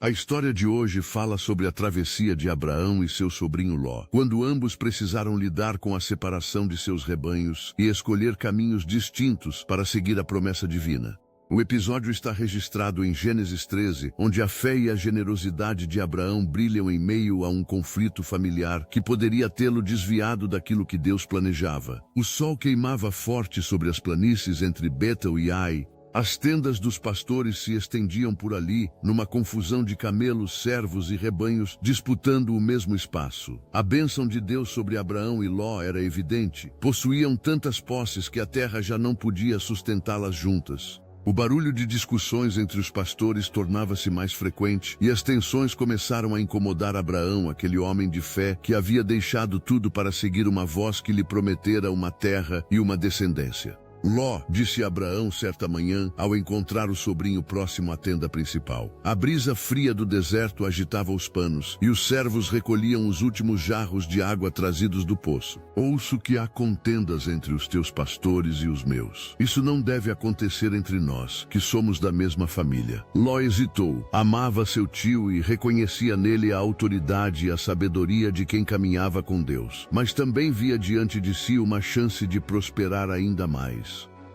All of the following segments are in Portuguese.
A história de hoje fala sobre a travessia de Abraão e seu sobrinho Ló, quando ambos precisaram lidar com a separação de seus rebanhos e escolher caminhos distintos para seguir a promessa divina. O episódio está registrado em Gênesis 13, onde a fé e a generosidade de Abraão brilham em meio a um conflito familiar que poderia tê-lo desviado daquilo que Deus planejava. O sol queimava forte sobre as planícies entre Betel e Ai. As tendas dos pastores se estendiam por ali, numa confusão de camelos, servos e rebanhos disputando o mesmo espaço. A bênção de Deus sobre Abraão e Ló era evidente. Possuíam tantas posses que a terra já não podia sustentá-las juntas. O barulho de discussões entre os pastores tornava-se mais frequente e as tensões começaram a incomodar Abraão, aquele homem de fé que havia deixado tudo para seguir uma voz que lhe prometera uma terra e uma descendência. Ló, disse Abraão certa manhã, ao encontrar o sobrinho próximo à tenda principal. A brisa fria do deserto agitava os panos, e os servos recolhiam os últimos jarros de água trazidos do poço. Ouço que há contendas entre os teus pastores e os meus. Isso não deve acontecer entre nós, que somos da mesma família. Ló hesitou. Amava seu tio e reconhecia nele a autoridade e a sabedoria de quem caminhava com Deus. Mas também via diante de si uma chance de prosperar ainda mais.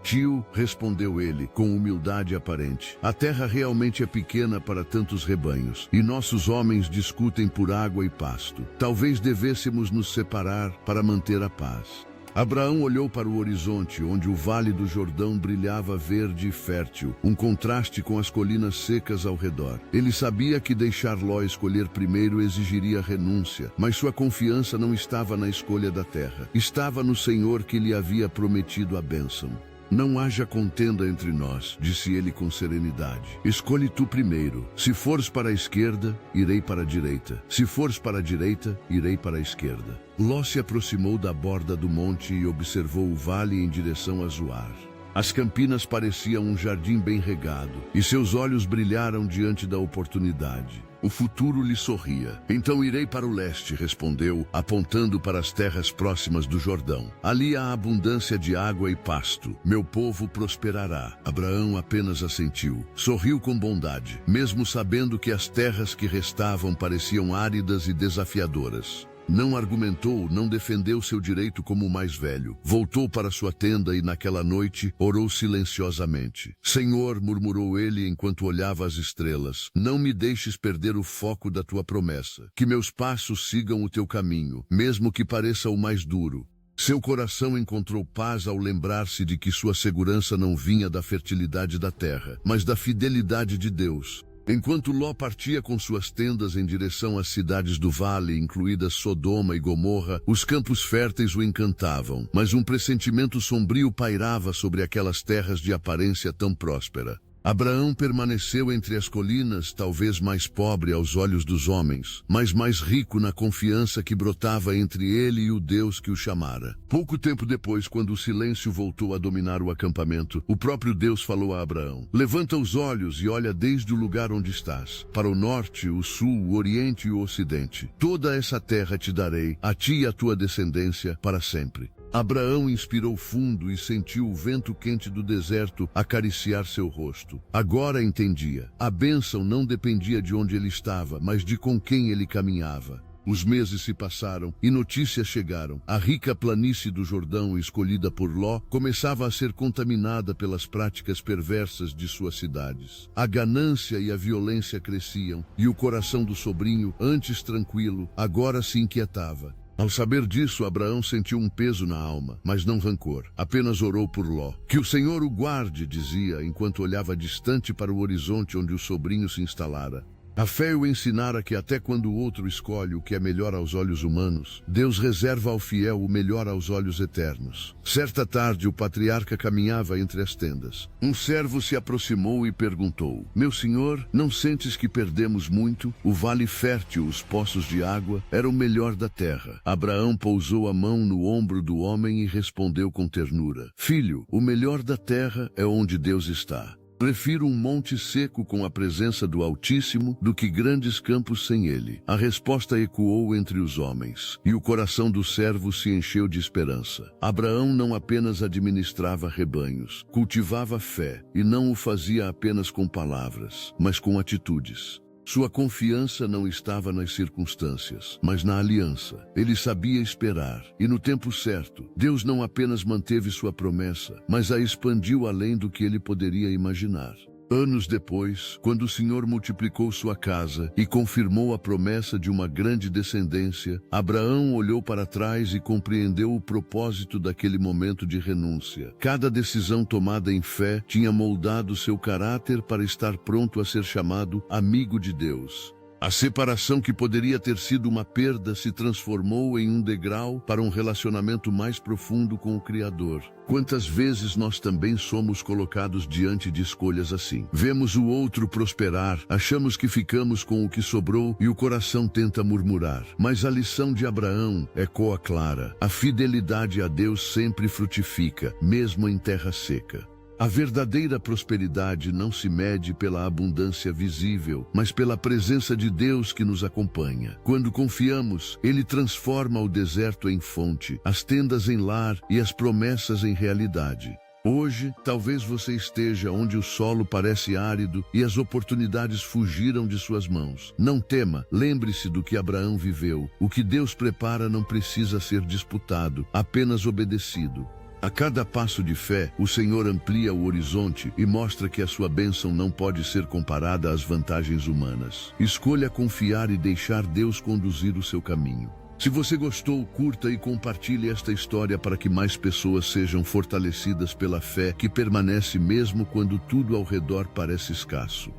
Tio, respondeu ele, com humildade aparente, a terra realmente é pequena para tantos rebanhos, e nossos homens discutem por água e pasto. Talvez devêssemos nos separar para manter a paz. Abraão olhou para o horizonte, onde o vale do Jordão brilhava verde e fértil, um contraste com as colinas secas ao redor. Ele sabia que deixar Ló escolher primeiro exigiria renúncia, mas sua confiança não estava na escolha da terra. Estava no Senhor que lhe havia prometido a bênção. Não haja contenda entre nós, disse ele com serenidade. Escolhe tu primeiro. Se fores para a esquerda, irei para a direita. Se fores para a direita, irei para a esquerda. Ló se aproximou da borda do monte e observou o vale em direção a Zoar. As campinas pareciam um jardim bem regado, e seus olhos brilharam diante da oportunidade. O futuro lhe sorria. Então irei para o leste, respondeu, apontando para as terras próximas do Jordão. Ali há abundância de água e pasto. Meu povo prosperará. Abraão apenas assentiu. Sorriu com bondade, mesmo sabendo que as terras que restavam pareciam áridas e desafiadoras. Não argumentou, não defendeu seu direito como o mais velho. Voltou para sua tenda e naquela noite orou silenciosamente. Senhor, murmurou ele enquanto olhava as estrelas, não me deixes perder o foco da tua promessa. Que meus passos sigam o teu caminho, mesmo que pareça o mais duro. Seu coração encontrou paz ao lembrar-se de que sua segurança não vinha da fertilidade da terra, mas da fidelidade de Deus. Enquanto Ló partia com suas tendas em direção às cidades do vale, incluídas Sodoma e Gomorra, os campos férteis o encantavam, mas um pressentimento sombrio pairava sobre aquelas terras de aparência tão próspera. Abraão permaneceu entre as colinas, talvez mais pobre aos olhos dos homens, mas mais rico na confiança que brotava entre ele e o Deus que o chamara. Pouco tempo depois, quando o silêncio voltou a dominar o acampamento, o próprio Deus falou a Abraão: levanta os olhos e olha desde o lugar onde estás, para o norte, o sul, o oriente e o ocidente. Toda essa terra te darei, a ti e a tua descendência, para sempre. Abraão inspirou fundo e sentiu o vento quente do deserto acariciar seu rosto. Agora entendia. A bênção não dependia de onde ele estava, mas de com quem ele caminhava. Os meses se passaram e notícias chegaram. A rica planície do Jordão, escolhida por Ló, começava a ser contaminada pelas práticas perversas de suas cidades. A ganância e a violência cresciam, e o coração do sobrinho, antes tranquilo, agora se inquietava. Ao saber disso, Abraão sentiu um peso na alma, mas não rancor. Apenas orou por Ló. Que o Senhor o guarde, dizia, enquanto olhava distante para o horizonte onde o sobrinho se instalara. A fé o ensinara que até quando o outro escolhe o que é melhor aos olhos humanos, Deus reserva ao fiel o melhor aos olhos eternos. Certa tarde, o patriarca caminhava entre as tendas. Um servo se aproximou e perguntou: meu senhor, não sentes que perdemos muito? O vale fértil, os poços de água, era o melhor da terra. Abraão pousou a mão no ombro do homem e respondeu com ternura: filho, o melhor da terra é onde Deus está. Prefiro um monte seco com a presença do Altíssimo do que grandes campos sem ele. A resposta ecoou entre os homens, e o coração do servo se encheu de esperança. Abraão não apenas administrava rebanhos, cultivava fé, e não o fazia apenas com palavras, mas com atitudes. Sua confiança não estava nas circunstâncias, mas na aliança. Ele sabia esperar, e no tempo certo, Deus não apenas manteve sua promessa, mas a expandiu além do que ele poderia imaginar. Anos depois, quando o Senhor multiplicou sua casa e confirmou a promessa de uma grande descendência, Abraão olhou para trás e compreendeu o propósito daquele momento de renúncia. Cada decisão tomada em fé tinha moldado seu caráter para estar pronto a ser chamado amigo de Deus. A separação que poderia ter sido uma perda se transformou em um degrau para um relacionamento mais profundo com o Criador. Quantas vezes nós também somos colocados diante de escolhas assim? Vemos o outro prosperar, achamos que ficamos com o que sobrou e o coração tenta murmurar. Mas a lição de Abraão ecoa clara. A fidelidade a Deus sempre frutifica, mesmo em terra seca. A verdadeira prosperidade não se mede pela abundância visível, mas pela presença de Deus que nos acompanha. Quando confiamos, Ele transforma o deserto em fonte, as tendas em lar e as promessas em realidade. Hoje, talvez você esteja onde o solo parece árido e as oportunidades fugiram de suas mãos. Não tema, lembre-se do que Abraão viveu. O que Deus prepara não precisa ser disputado, apenas obedecido. A cada passo de fé, o Senhor amplia o horizonte e mostra que a sua bênção não pode ser comparada às vantagens humanas. Escolha confiar e deixar Deus conduzir o seu caminho. Se você gostou, curta e compartilhe esta história para que mais pessoas sejam fortalecidas pela fé que permanece mesmo quando tudo ao redor parece escasso.